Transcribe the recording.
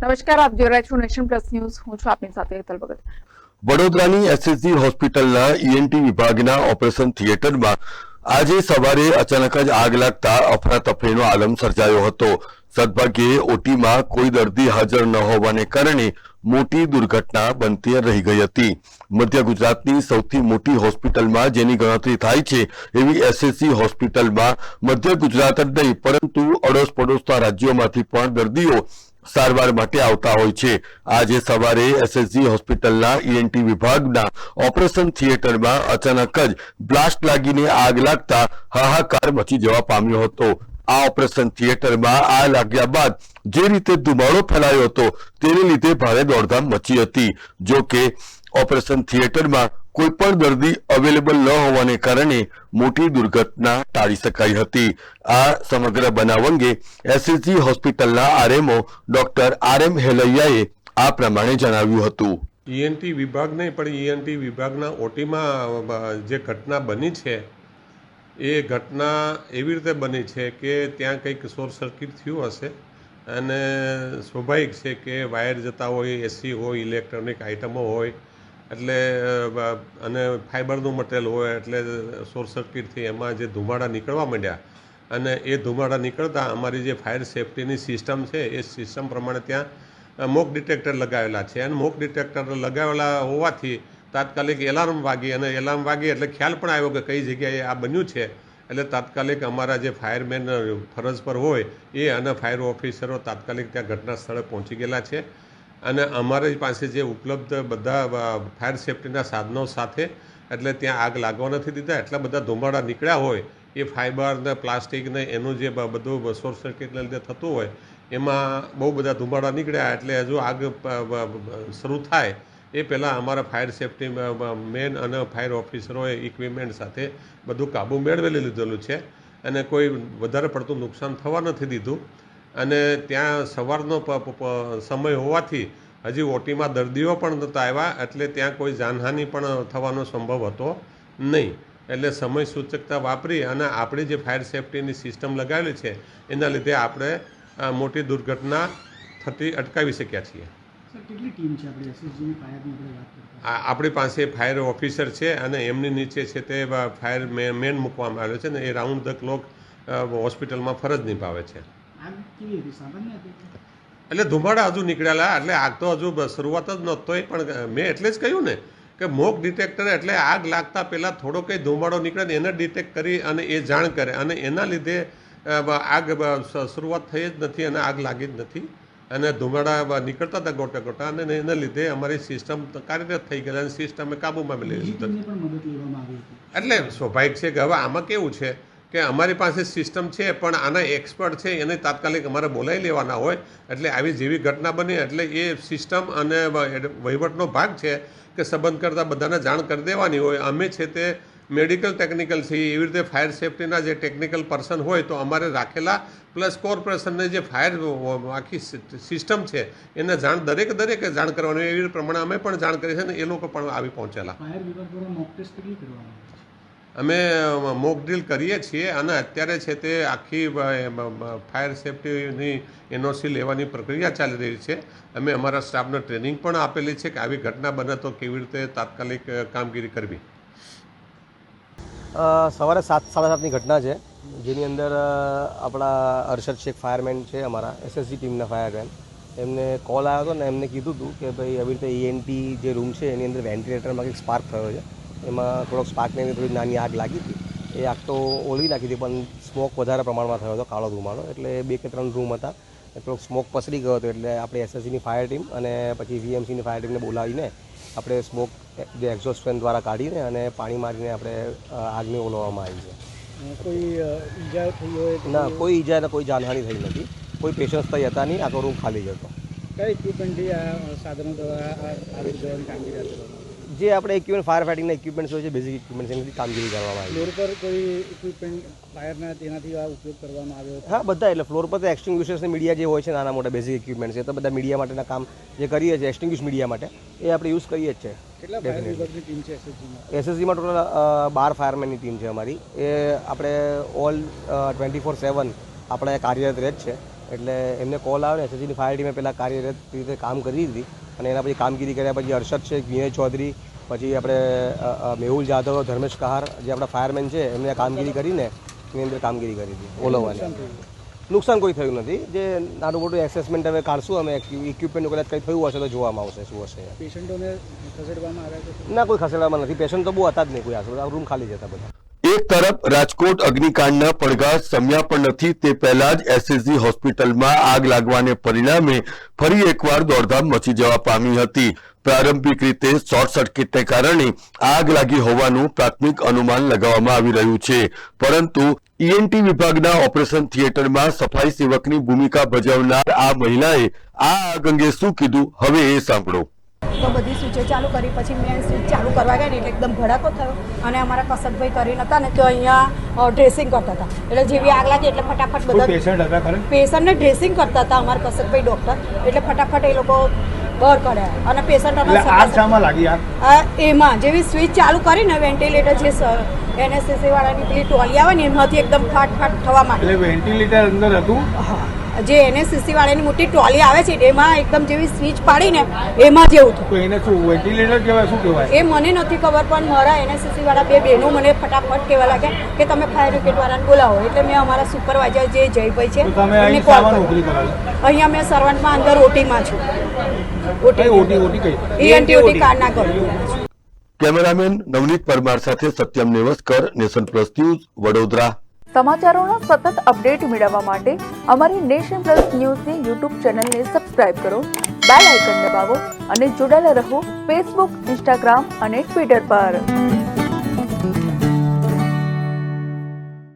નમસ્કાર, આપ જોઈ રહ્યા છો નેશન પ્લસ ન્યૂઝ. હું છું આપની સાથે હેતલ ભગત. વડોદરાની એસએસજી હોસ્પિટલના ઈએનટી વિભાગના ઓપરેશન થિયેટરમાં આજે સવારે અચાનક જ આગ લાગતા અફરાતફરીનો આલમ સર્જાયો હતો. સદભાગ્યે ઓટીમાં કોઈ દર્દી હાજર ન હોવાને કારણે મોટી દુર્ઘટના બનતી રહી ગઈ હતી. મધ્ય ગુજરાતની સૌથી મોટી હોસ્પિટલમાં જેની ગણતરી થાય છે એવી એસએસજી હોસ્પિટલમાં મધ્ય ગુજરાત જ નહીં પરંતુ અડોશ પડોશના રાજ્યોમાંથી પણ દર્દીઓ સારવાર માટે આવતા હોય છે. આજે સવારે એસએસજી હોસ્પિટલના ઈએનટી વિભાગના ઓપરેશન થિયેટરમાં અચાનક જ બ્લાસ્ટ લાગીને આગ લાગતા હાહાકાર મચી જવા પામ્યો હતો. આ ઓપરેશન થિયેટરમાં આગ લાગ્યા બાદ જે રીતે ધુમાડો ફેલાયો હતો તેને લીધે ભારે દોડધામ મચી હતી. જો કે ઓપરેશન થિયેટરમાં કોઈ પણ દર્દી અવેલેબલ ન હોવાને કારણે મોટી દુર્ઘટના ટાળી શકાઈ હતી. આ સમગ્ર બનાવ અંગે એસએસજી હોસ્પિટલના આરએમઓ ડોક્ટર આરએમ હેલૈયાએ આ પ્રમાણે જણાવ્યું હતું. ઈએનટી વિભાગ નહીં પણ ઈએનટી વિભાગના ઓટીમાં જે ઘટના બની છે એ ઘટના એવી રીતે બની છે કે ત્યાં કંઈક શોર્ટ સર્કિટ થયું હશે અને સ્વાભાવિક છે કે વાયર જતા હોય, એસી હોય, ઇલેક્ટ્રોનિક આઇટમો હોય એટલે અને ફાઇબરનું મટીરિયલ હોય એટલે શોર્ટ સર્કિટથી એમાં જે ધુમાડા નીકળવા માંડ્યા અને એ ધુમાડા નીકળતા અમારી જે ફાયર સેફ્ટીની સિસ્ટમ છે એ સિસ્ટમ પ્રમાણે ત્યાં મોક ડિટેક્ટર લગાવેલા છે અને મોક ડિટેક્ટર લગાવેલા હોવાથી તાત્કાલિક એલાર્મ વાગી અને એલાર્મ વાગી એટલે ખ્યાલ પણ આવ્યો કે કઈ જગ્યાએ આ બન્યું છે. એટલે તાત્કાલિક અમારા જે ફાયરમેન ફરજ પર હોય એ અને ફાયર ઓફિસરો તાત્કાલિક ત્યાં ઘટના સ્થળે પહોંચી ગયેલા છે અને અમારી પાસે જે ઉપલબ્ધ બધા ફાયર સેફ્ટીના સાધનો સાથે એટલે ત્યાં આગ લાગવા નથી દીધા. એટલા બધા ધુમાડા નીકળ્યા હોય એ ફાઇબર ને પ્લાસ્ટિક ને એનું જે બધું શોર્ટ સર્કિટને લીધે થતું હોય એમાં બહુ બધા ધુમાડા નીકળ્યા એટલે હજુ આગ શરૂ થાય એ પહેલાં અમારા ફાયર સેફ્ટી મેન અને ફાયર ઓફિસરોએ ઇક્વિપમેન્ટ સાથે બધું કાબુ મેળવેલી લીધેલું છે અને કોઈ વધારે પડતું નુકસાન થવા નથી દીધું. અને ત્યાં સવારનો સમય હોવાથી હજી ઓટીમાં દર્દીઓ પણ નહોતા આવ્યા એટલે ત્યાં કોઈ જાનહાનિ પણ થવાનો સંભવ હતો નહીં. એટલે સમય સૂચકતા વાપરી અને આપણી જે ફાયર સેફ્ટીની સિસ્ટમ લગાવેલી છે એના લીધે આપણે મોટી દુર્ઘટના થતી અટકાવી શક્યા છીએ. કેટલી ટીમ છે આપણી એસએસજીની ફાયરની આપણે વાત કરતા? આપણી પાસે ફાયર ઓફિસર છે અને એમની નીચે છે તે ફાયર મેન મૂકવામાં આવ્યો છે ને એ રાઉન્ડ ધ ક્લોક હોસ્પિટલમાં ફરજ નિભાવે છે. આગ કેવી હતી? સામાન્ય હતી? એટલે ધુમાડા હજુ નીકળેલા એટલે આગ તો હજુ શરૂઆત જ નહોતો પણ મેં એટલે જ કહ્યું ને કે મોક ડિટેક્ટર એટલે આગ લાગતા પહેલાં થોડો કંઈ ધુમાડો નીકળે ને એને ડિટેક્ટ કરી અને એ જાણ કરે અને એના લીધે આગ શરૂઆત થઈ જ નથી અને આગ લાગી જ નથી અને ધુમાડા નીકળતા હતા ગોટા ગોટા અને એના લીધે અમારી સિસ્ટમ કાર્યરત થઈ ગઈ અને સિસ્ટમે કાબૂમાં મળી લીધી. એટલે સ્વાભાવિક છે કે હવે આમાં કેવું છે કે અમારી પાસે સિસ્ટમ છે પણ આના એક્સપર્ટ છે એને તાત્કાલિક અમારે બોલાવી લેવાના હોય એટલે આવી જેવી ઘટના બની એટલે એ સિસ્ટમ અને વહીવટનો ભાગ છે કે સંબંધ કરતાં બધાને જાણ કરી દેવાની હોય. અમે છે તે મેડિકલ ટેકનિકલ છે એવી રીતે ફાયર સેફ્ટીના જે ટેકનિકલ પર્સન હોય તો અમારે રાખેલા પ્લસ કોર્પોરેશનને જે ફાયર આખી સિસ્ટમ છે એને દરેકે જાણ કરવાની એવી પ્રમાણે અમે પણ જાણ કરી છે ને એ લોકો પણ આવી પહોંચેલા. ફાયર વિભાગ દ્વારા મોક ટેસ્ટ કેટલી કરવામાં આવે છે? અમે મોક ડ્રીલ કરીએ છીએ અને અત્યારે છે તે આખી ફાયર સેફ્ટીની એનઓસી લેવાની પ્રક્રિયા ચાલી રહી છે. અમે અમારા સ્ટાફને ટ્રેનિંગ પણ આપેલી છે કે આવી ઘટના બને તો કેવી રીતે તાત્કાલિક કામગીરી કરવી. સવારે 7:30ની ઘટના છે જેની અંદર આપણા અરશદ શેખ ફાયરમેન છે અમારા એસએસજી ટીમના ફાયરમેન એમને કોલ આવ્યો હતો ને એમને કીધું હતું કે ભાઈ આવી રીતે ઈએનટી જે રૂમ છે એની અંદર વેન્ટિલેટરમાં કંઈક સ્પાર્ક થયો છે. એમાં થોડોક સ્પાર્કની થોડી નાની આગ લાગી હતી. એ આગ તો ઓલવી નાખી હતી પણ સ્મોક વધારે પ્રમાણમાં થયો હતો, કાળો ધુમાડો. એટલે 2 કે 3 રૂમ હતા થોડોક સ્મોક પસરી ગયો હતો એટલે આપણે એસએસજીની ફાયર ટીમ અને પછી વીએમસીની ફાયર ટીમને બોલાવીને આપણે સ્મોક જે એક્ઝોસ્ટ ફેન દ્વારા કાઢીને અને પાણી મારીને આપણે આગને ઓલવવામાં આવી છે. કોઈ ઈજા થઈ હોય? ના, કોઈ ઈજા ને કોઈ જાનહાનિ થઈ નથી. કોઈ પેશન્ટ્સ ત્યાં હતા નહીં. આખો રૂમ ખાલી જ હતો. કઈ ઇક્વિપમેન્ટથી આ સાધનો દ્વારા આવી જવાની કામગીરી હતી? જે આપણે ઇક્વિપમેન્ટ ફાયર ફાઇટિંગના ઇક્વિપમેન્ટ્સ હોય છે, બેઝિક ઇક્વિપમેન્ટ્સ એનાથી કામગીરી કરવામાં આવી. ફ્લોર પર કોઈ ઇક્વિપમેન્ટ ફાયરના તેનાથી આ ઉપયોગ કરવામાં આવ્યો? હા, બધા. એટલે ફ્લોર પર તો એક્સટિંગ્વિશર્સ ને મીડિયા જે હોય છે નાના મોટા બેઝિક ઇક્વિપમેન્ટ્સ એ તો બધા મીડિયા માટેના કામ જે કરીએ છીએ એક્સટિંગ્વિશ મીડિયા માટે એ આપણે યુઝ કરીએ જ છે. કેટલા ફાયર વિભાગની ટીમ છે એસએસજીમાં? એસએસજીમાં ટોટલ 12 ફાયરમેનની ટીમ છે અમારી. એ આપણે ઓલ 24/7 આપણે કાર્યરત રહે જ છે. એટલે એમને કોલ આવ્યો ને એસએસજીની ફાયર ટીમે પહેલાં કાર્યરત રીતે કામ કરી હતી અને એના પછી કામગીરી કર્યા પછી હર્ષદ શેખ, વિનય ચૌધરી, પછી આપણે મેહુલ જાધવ, ધર્મેશ કહાર જે આપણા ફાયરમેન છે એમને આ કામગીરી કરીને એની અંદર કામગીરી કરી હતી ઓલવવાની. નુકસાન કોઈ થયું નથી. જે નાનું મોટું એસેસમેન્ટ હવે કાઢશું અમે, ઇક્વિપમેન્ટ કદાચ કંઈ થયું હશે તો જોવામાં આવશે શું હશે. પેશન્ટોને ખસેડવામાં આવ્યા છે? ના, કોઈ ખસેડવામાં નથી. પેશન્ટ તો બહુ હતા જ નહીં કોઈ આ રૂમ ખાલી જતા બધા. એક તરફ રાજકોટ અગ્નિકાંડના પડઘા શમ્યા પણ નથી તે પહેલા જ એસએસજી હોસ્પિટલમાં આગ લાગવાને પરિણામે ફરી એકવાર દોડધામ મચી જવા પામી હતી. પ્રારંભિક રીતે શોર્ટ સર્કિટને કારણે આગ લાગી હોવાનું પ્રાથમિક અનુમાન લગાવવામાં આવી રહ્યું છે, પરંતુ ઈએનટી વિભાગના ઓપરેશન થિયેટરમાં સફાઈ સેવકની ભૂમિકા ભજવનાર આ મહિલાએ આ આગ અંગે શું કીધું હવે એ સાંભળો. તો બધી સ્વિચો ચાલુ કરી પછી મેં સ્વિચ ચાલુ કરવા ગયા ને એટલે એકદમ ભડાકો થયો અને અમારા કસરતભાઈ કરીને હતા ને તો અહીંયા ડ્રેસિંગ કરતા હતા એટલે જેવી આગ લાગી એટલે ફટાફટ બધા પેશન્ટને ડ્રેસિંગ કરતા હતા અમારા કસરતભાઈ ડૉક્ટર એટલે ફટાફટ એ લોકો બહાર કાઢ્યા અને પેશન્ટ એમાં જેવી સ્વિચ ચાલુ કરીને વેન્ટિલેટર જે એનએસએસસી વાળાની પેલી ટોલી આવે ને એમાંથી એકદમ ફાટ ફાટ થવા માંડી. વેન્ટિલેટર અંદર હતું? હા, જે એનએસએસસી વાળાની મોટી ટોલી આવે છે એમાં એકદમ જેવી સ્વિચ પાડીને એમાં જેવું થયું. એને શું વેન્ટિલેટર કહેવાય, શું કહેવાય એ મને નથી ખબર, પણ મારા એનએસએસસી વાળા બે બહેનો મને ફટાફટ કહેવા લાગ્યા કે તમે ફાયર બ્રિગેડ વાળાને બોલાવો. એટલે મેં અમારા સુપરવાઇઝર જે જયભાઈ છે એમને કોલ કર્યો. અહીંયા મેં સર્વન્ટમાં અંદર ઓટીમાં છું. ઈએનટી કાર્ડના કરું. કેમેરામેન નવનીત પરમાર સાથે Satyam Nevaskar, nation plus news, Vadodara. સમાચારોના સતત અપડેટ મેળવવા માટે અમારી નેશન પ્લસ ન્યૂઝની યુટ્યુબ ચેનલને સબસ્ક્રાઇબ કરો, બેલ આઇકન દબાવો અને જોડાયેલા રહો ફેસબુક, ઇન્સ્ટાગ્રામ અને ટ્વિટર પર.